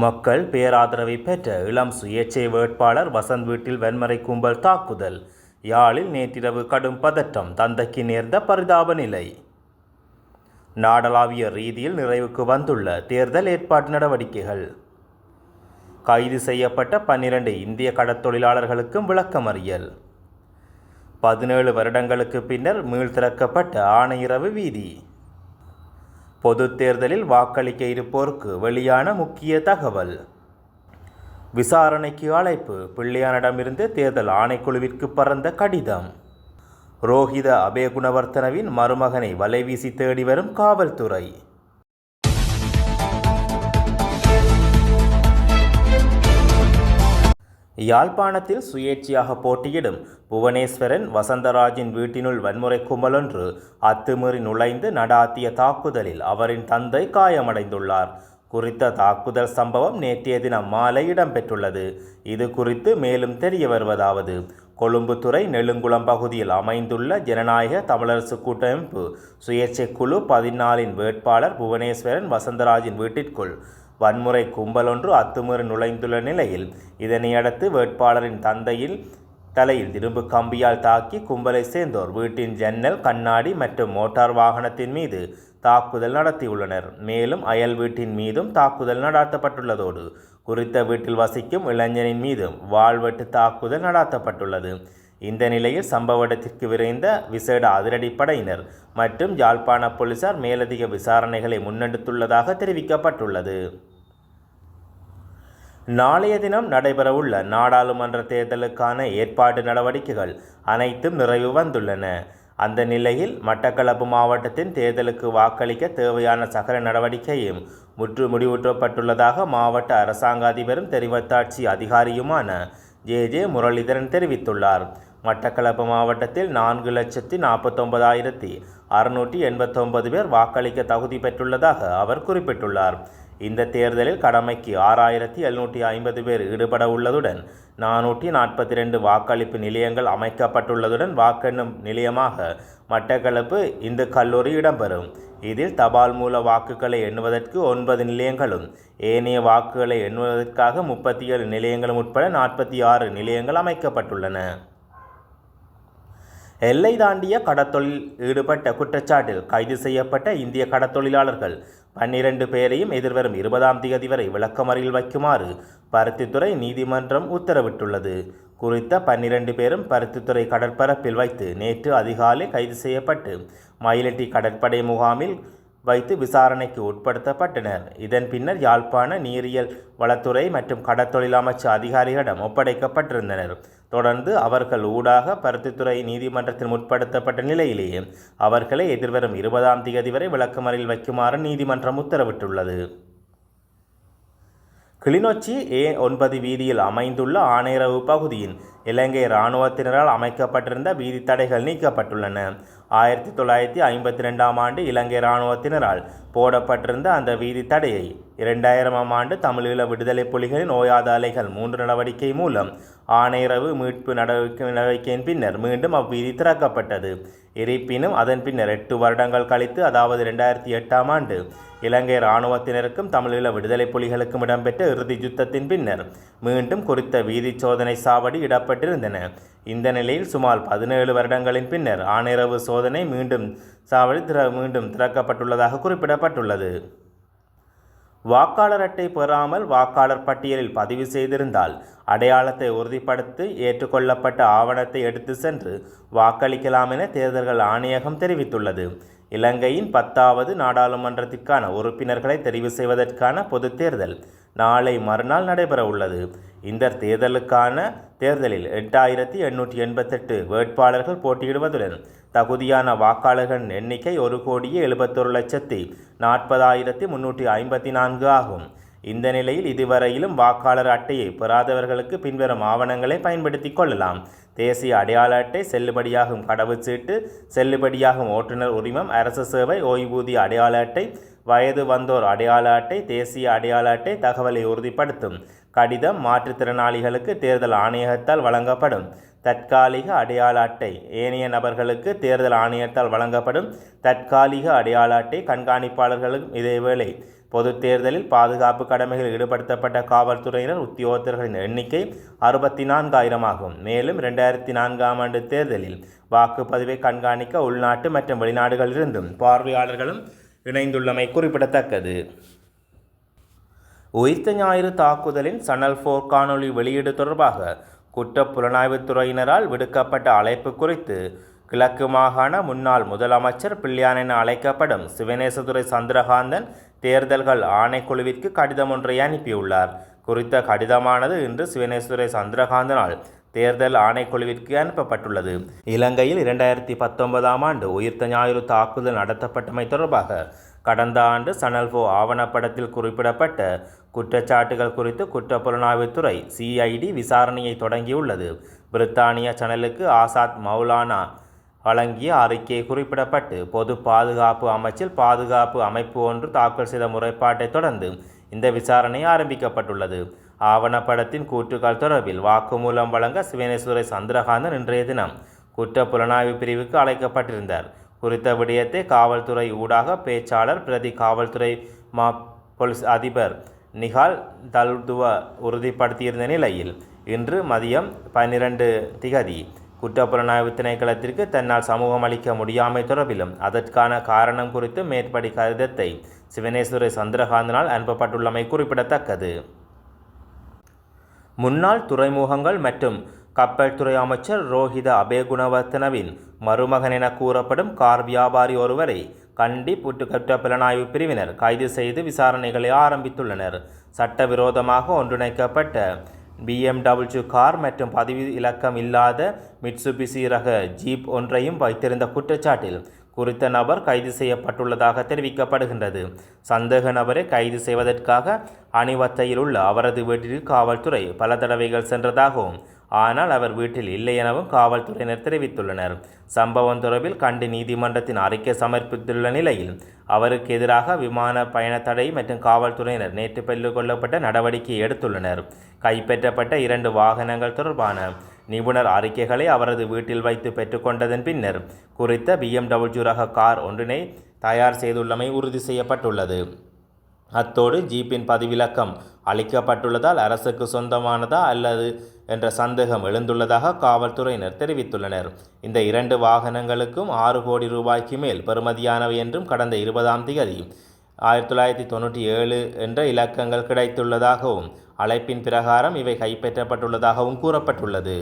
மக்கள் பேராதரவை பெற்ற இளம் சுயேட்சை வேட்பாளர் வசந்த் வீட்டில் வன்முறை கும்பல் தாக்குதல். யாழில் நேற்றிரவு கடும் பதற்றம், தந்தைக்கு நேர்ந்த பரிதாப நிலை. நாடளாவிய ரீதியில் நிறைவுக்கு வந்துள்ள தேர்தல் ஏற்பாட்டு நடவடிக்கைகள். கைது செய்யப்பட்ட 12 இந்திய கடற்தொழிலாளர்களுக்கும் விளக்கமறியல். 17 வருடங்களுக்கு பின்னர் மீள்திறக்கப்பட்ட ஆணையிறவு வீதி. பொதுத் தேர்தலில் வாக்களிக்க இருப்போருக்கு வெளியான முக்கிய தகவல். விசாரணைக்கு அழைப்பு, பிள்ளையானிடமிருந்து தேர்தல் ஆணைக்குழுவிற்கு பறந்த கடிதம். ரோஹித அபேகுணவர்த்தனவின் மருமகனை வலைவீசி தேடி வரும் காவல்துறை. யாழ்ப்பாணத்தில் சுயேட்சையாக போட்டியிடும் புவனேஸ்வரன் வசந்தராஜின் வீட்டினுள் வன்முறை கும்பலொன்று அத்துமீறி நுழைந்து நடாத்திய தாக்குதலில் அவரின் தந்தை காயமடைந்துள்ளார். குறித்த தாக்குதல் சம்பவம் நேற்றைய தினம் மாலை இடம்பெற்றுள்ளது. இது குறித்து மேலும் தெரிய வருவதாவது: கொழும்புத்துறை நெடுங்குளம் பகுதியில் அமைந்துள்ள ஜனநாயக தமிழரசு கூட்டமைப்பு சுயேட்சை குழு 14 வேட்பாளர் புவனேஸ்வரன் வசந்தராஜின் வீட்டிற்குள் வன்முறை கும்பலொன்று அத்துமீறி நுழைந்துள்ள நிலையில், இதனையடுத்து வேட்பாளரின் தந்தையில் தலையில் இரும்பு கம்பியால் தாக்கி கும்பலை சேர்ந்தோர் வீட்டின் ஜன்னல், கண்ணாடி மற்றும் மோட்டார் வாகனத்தின் மீது தாக்குதல் நடத்தியுள்ளனர். மேலும் அயல் வீட்டின் மீதும் தாக்குதல் நடாத்தப்பட்டுள்ளதோடு குறித்த வீட்டில் வசிக்கும் இளைஞனின் மீதும் வாள்வெட்டு தாக்குதல் நடாத்தப்பட்டுள்ளது. இந்த நிலையில் சம்பவ இடத்திற்கு விரைந்த விசேட அதிரடிப்படையினர் மற்றும் யாழ்ப்பாண போலீசார் மேலதிக விசாரணைகளை முன்னெடுத்துள்ளதாக தெரிவிக்கப்பட்டுள்ளது. நாளைய தினம் நடைபெறவுள்ள நாடாளுமன்ற தேர்தலுக்கான ஏற்பாட்டு நடவடிக்கைகள் அனைத்தும் நிறைவு வந்துள்ளன. அந்த நிலையில் மட்டக்களப்பு மாவட்டத்தின் தேர்தலுக்கு வாக்களிக்க தேவையான சகல நடவடிக்கையும் முடிவுற்றப்பட்டுள்ளதாக மாவட்ட அரசாங்க அதிபரும் தெரிவத்தாட்சி அதிகாரியுமான ஜே முரளிதரன் தெரிவித்துள்ளார். மட்டக்களப்பு மாவட்டத்தில் 4,49,689 பேர் வாக்களிக்க தகுதி பெற்றுள்ளதாக அவர் குறிப்பிட்டுள்ளார். இந்த தேர்தலில் கடமைக்கு 6,750 பேர் ஈடுபட உள்ளதுடன் 442 வாக்களிப்பு நிலையங்கள் அமைக்கப்பட்டுள்ளதுடன் வாக்கெண்ணும் நிலையமாக மட்டக்களப்பு இந்து கல்லூரி இடம்பெறும். இதில் தபால் மூல வாக்குகளை எண்ணுவதற்கு 9 நிலையங்களும், ஏனைய வாக்குகளை எண்ணுவதற்காக 37 நிலையங்களும் உட்பட 46 நிலையங்கள் அமைக்கப்பட்டுள்ளன. எல்லை தாண்டிய கடத்தொழில் ஈடுபட்ட குற்றச்சாட்டில் கைது செய்யப்பட்ட இந்திய கடற்தொழிலாளர்கள் 12 பேரையும் எதிர்வரும் 20ஆம் தேதி வரை விளக்கமறியல் வைக்குமாறு பருத்தித்துறை நீதிமன்றம் உத்தரவிட்டுள்ளது. குறித்த 12 பேரும் பருத்தித்துறை கடற்பரப்பில் வைத்து நேற்று அதிகாலை கைது செய்யப்பட்டு மயிலட்டி கடற்படை முகாமில் வைத்து விசாரணைக்கு உட்படுத்தப்பட்டனர். இதன் பின்னர் யாழ்ப்பாண நீரியல் வளத்துறை மற்றும் கடற்தொழில் அமைச்சு அதிகாரிகளிடம் ஒப்படைக்கப்பட்டிருந்தனர். தொடர்ந்து அவர்கள் ஊடாக பருத்தித்துறை நீதிமன்றத்தில் முற்படுத்தப்பட்ட நிலையிலேயே அவர்களை எதிர்வரும் 20ஆம் தேதி வரை விளக்கமறியல் வைக்குமாறு நீதிமன்றம் உத்தரவிட்டுள்ளது. கிளிநொச்சி A9 வீதியில் அமைந்துள்ள ஆணையரவு பகுதியின் இலங்கை இராணுவத்தினரால் அமைக்கப்பட்டிருந்த வீதி தடைகள் நீக்கப்பட்டுள்ளன. 1952ஆம் ஆண்டு இலங்கை இராணுவத்தினரால் போடப்பட்டிருந்த அந்த வீதி தடையை 2000ஆம் ஆண்டு தமிழீழ விடுதலை புலிகளின் ஓயாத அலைகள் 3 நடவடிக்கை மூலம் ஆணையரவு மீட்பு நடவடிக்கையின் பின்னர் மீண்டும் அவ்வீதி திறக்கப்பட்டது. இருப்பினும் அதன் பின்னர் 8 வருடங்கள் கழித்து, அதாவது 2008ஆம் ஆண்டு இலங்கை இராணுவத்தினருக்கும் தமிழீழ விடுதலை புலிகளுக்கும் இடம்பெற்ற இறுதி யுத்தத்தின் பின்னர் மீண்டும் குறித்த வீதி சோதனை சாவடி இடப்பட்டிருந்தன. இந்த நிலையில் சுமார் 17 வருடங்களின் பின்னர் ஆணையரவு சோதனை சாவடி மீண்டும் திறக்கப்பட்டுள்ளதாக குறிப்பிடப்பட்டுள்ளது. வாக்காளர் அட்டை பெறாமல் வாக்காளர் பட்டியலில் பதிவு செய்திருந்தால் அடையாளத்தை உறுதிப்படுத்தி ஏற்றுக்கொள்ளப்பட்ட ஆவணத்தை எடுத்து சென்று வாக்களிக்கலாம் என தேர்தல்கள் ஆணையகம் தெரிவித்துள்ளது. இலங்கையின் 10வது நாடாளுமன்றத்திற்கான உறுப்பினர்களை தெரிவு செய்வதற்கான பொது தேர்தல் நாளை மறுநாள் நடைபெற உள்ளது. இந்த தேர்தலில் 8,888 வேட்பாளர்கள் போட்டியிடுவதுடன் தகுதியான வாக்காளர்களின் எண்ணிக்கை 1,71,40,354 ஆகும். இந்த நிலையில் இதுவரையிலும் வாக்காளர் அட்டையை பெறாதவர்களுக்கு பின்வரும் ஆவணங்களை பயன்படுத்தி கொள்ளலாம்: தேசிய அடையாள அட்டை, செல்லுபடியாகும் கடவுச்சீட்டு, செல்லுபடியாகும் ஓட்டுநர் உரிமம், அரசு சேவை ஓய்வூதிய அடையாள அட்டை, வயது வந்தோர் அடையாள அட்டை, தேசிய அடையாள அட்டை, தகவலை உறுதிப்படுத்தும் கடிதம், மாற்றுத்திறனாளிகளுக்கு தேர்தல் ஆணையகத்தால் வழங்கப்படும் தற்காலிக அடையாள அட்டை, ஏனைய நபர்களுக்கு தேர்தல் ஆணையத்தால் வழங்கப்படும் தற்காலிக அடையாள அட்டை, கண்காணிப்பாளர்களுக்கும் இதேவேளை பொதுத் தேர்தலில் பாதுகாப்பு கடமைகளில் ஈடுபடுத்தப்பட்ட காவல்துறையினர் உத்தியோகத்தர்களின் எண்ணிக்கை 64,000 ஆகும். மேலும் 2004ஆம் ஆண்டு தேர்தலில் வாக்குப்பதிவை கண்காணிக்க உள்நாட்டு மற்றும் வெளிநாடுகளிலிருந்தும் பார்வையாளர்களும் இணைந்துள்ளமை குறிப்பிடத்தக்கது. உயிர்த்த ஞாயிறு தாக்குதலின் சனல் 4 காணொலி வெளியீடு தொடர்பாக குற்றப் புலனாய்வுத்துறையினரால் விடுக்கப்பட்ட அழைப்பு குறித்து கிழக்கு மாகாண முன்னாள் முதலமைச்சர் பிள்ளையான் என அழைக்கப்படும் சிவனேசதுரை சந்திரகாந்தன் தேர்தல்கள் ஆணைக்குழுவிற்கு கடிதம் ஒன்றை அனுப்பியுள்ளார். குறித்த கடிதமானது இன்று சிவனேசதுரை சந்திரகாந்தனால் தேர்தல் ஆணைக்குழுவிற்கு அனுப்பப்பட்டுள்ளது. இலங்கையில் 2019ஆம் ஆண்டு உயிர்த்த ஞாயிறு தாக்குதல் நடத்தப்பட்டமை தொடர்பாக கடந்த ஆண்டு சனல் 4 ஆவணப்படத்தில் குறிப்பிடப்பட்ட குற்றச்சாட்டுகள் குறித்து குற்றப்புலனாய்வுத்துறை CID விசாரணையை தொடங்கியுள்ளது. பிரித்தானிய சேனலுக்கு ஆசாத் மௌலானா வழங்கிய அறிக்கை குறிப்பிடப்பட்டு பொது பாதுகாப்பு அமைச்சில் பாதுகாப்பு அமைப்பு ஒன்று தாக்கல் செய்த முறைப்பாட்டை தொடர்ந்து இந்த விசாரணை ஆரம்பிக்கப்பட்டுள்ளது. ஆவணப்படத்தின் கூற்றுக்கள் தொடர்பில் வாக்குமூலம் வழங்க சிவனேஸ்வரை சந்திரகாந்தன் இன்றைய தினம் குற்ற புலனாய்வு பிரிவுக்கு அழைக்கப்பட்டிருந்தார். குறித்த விடயத்தை காவல்துறை ஊடாக பேச்சாளர் பிரதி காவல்துறை போலீஸ் அதிபர் நிகால் தல்துவ உறுதிப்படுத்தியிருந்த நிலையில் இன்று மதியம் 12 குற்றப்புலனாய்வு திணைக்களத்திற்கு தன்னால் சமூகம் அளிக்க முடியாமை தொடர்பிலும் அதற்கான காரணம் குறித்து மேற்படி கடிதத்தை சிவனேஸ்வரை சந்திரகாந்தனால் அனுப்பப்பட்டுள்ளமை குறிப்பிடத்தக்கது. முன்னாள் துறைமுகங்கள் மற்றும் கப்பல் துறை அமைச்சர் ரோஹித அபேகுணவர்த்தனவின் மருமகன் என கூறப்படும் கார் வியாபாரி ஒருவரை கண்டி குற்ற புலனாய்வு பிரிவினர் கைது செய்து விசாரணைகளை ஆரம்பித்துள்ளனர். சட்டவிரோதமாக ஒன்றிணைக்கப்பட்ட BMW கார் மற்றும் பதிவு இலக்கம் இல்லாத மிட்சுபிசி ரக ஜீப் ஒன்றையும் வைத்திருந்த குற்றச்சாட்டில் குறித்த நபர் கைது செய்யப்பட்டுள்ளதாக தெரிவிக்கப்படுகின்றது. சந்தேக நபரை கைது செய்வதற்காக அணிவத்தையில் உள்ள அவரது வீட்டிற்கு காவல்துறை பல தடவைகள் சென்றதாகவும் ஆனால் அவர் வீட்டில் இல்லை எனவும் காவல்துறையினர் தெரிவித்துள்ளனர். சம்பவம் தொடர்பில் கண்டி நீதிமன்றத்தின் அறிக்கை சமர்ப்பித்துள்ள நிலையில் அவருக்கு எதிராக விமான பயண தடை மற்றும் காவல்துறையினர் நேற்று பெற்றுக்கொள்ளப்பட்ட நடவடிக்கையை எடுத்துள்ளனர். கைப்பற்றப்பட்ட 2 வாகனங்கள் தொடர்பான நிபுணர் அறிக்கைகளை அவரது வீட்டில் வைத்து பெற்றுக்கொண்டதன் பின்னர் குறித்த BMW ரக கார் ஒன்றினை தயார் செய்துள்ளமை உறுதி செய்யப்பட்டுள்ளது. அத்தோடு ஜீப்பின் பதிவிலக்கம் அளிக்கப்பட்டுள்ளதால் அரசுக்கு சொந்தமானதா அல்லது என்ற சந்தேகம் எழுந்துள்ளதாக காவல்துறையினர் தெரிவித்துள்ளனர். இந்த 2 வாகனங்களுக்கும் 6 கோடி ரூபாய்க்கு மேல் பெறுமதியானவை என்றும் கடந்த 20ஆம் தேதி 1997 என்ற இலக்கங்கள் கிடைத்துள்ளதாகவும் அழைப்பின் பிரகாரம் இவை கைப்பற்றப்பட்டுள்ளதாகவும் கூறப்பட்டுள்ளது.